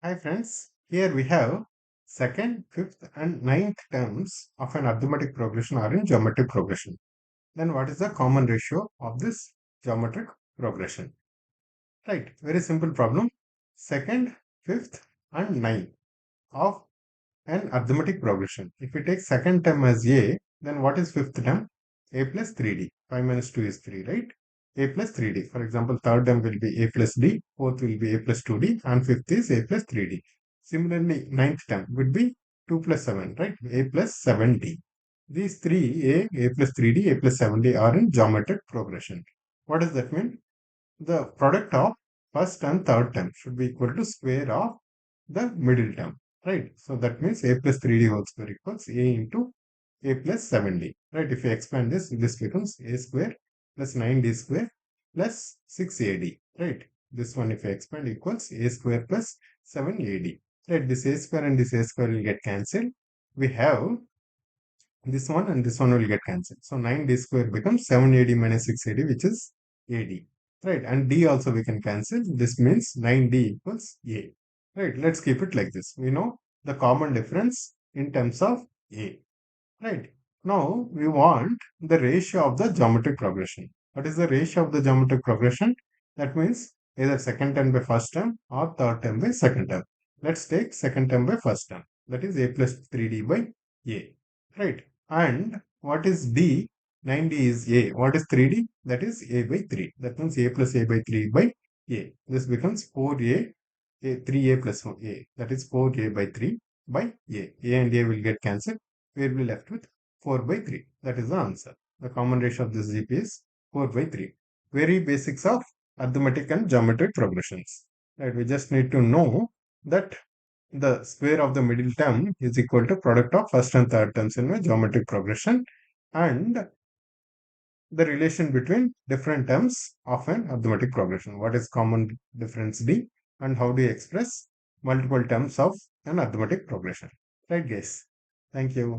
Hi friends, here we have second, fifth and ninth terms of an arithmetic progression or in geometric progression. Then what is the common ratio of this geometric progression? Right, very simple problem. Second, fifth and ninth of an arithmetic progression. If we take second term as A, then what is fifth term? A plus 3D. 5 minus 2 is 3, right? A plus 3D. For example, third term will be A plus D, fourth will be A plus 2D, and fifth is A plus 3D. Similarly, ninth term would be 2 plus 7, right? A plus 7D. These three, A plus 3D, A plus 7D are in geometric progression. What does that mean? The product of first and third term should be equal to square of the middle term, right? So that means a plus 3d whole square equals a into a plus 7d, right? If you expand this, this becomes a square plus 9d square plus 6ad, right? This one if you expand equals a square plus 7ad, right? This a square and this a square will get cancelled. We have this one and this one will get cancelled. So 9d square becomes 7ad minus 6ad, which is ad. Right. And d also we can cancel. This means 9d equals a. Right. Let's keep it like this. We know the common difference in terms of a. Right. Now we want the ratio of the geometric progression. What is the ratio of the geometric progression? That means either second term by first term or third term by second term. Let's take second term by first term. That is a plus 3d by a. Right. And what is d? 9d is a. What is 3d? That is a by 3. That means a plus a by 3 by a. This becomes 4a, 3a plus 4a. That is 4a by 3 by a. A and a will get cancelled. We will be left with 4 by 3. That is the answer. The common ratio of this GP is 4 by 3. Very basics of arithmetic and geometric progressions. Right. We just need to know that the square of the middle term is equal to product of first and third terms in my geometric progression, and the relation between different terms of an arithmetic progression. What is common difference D, and how do you express multiple terms of an arithmetic progression? Right, guys? Thank you.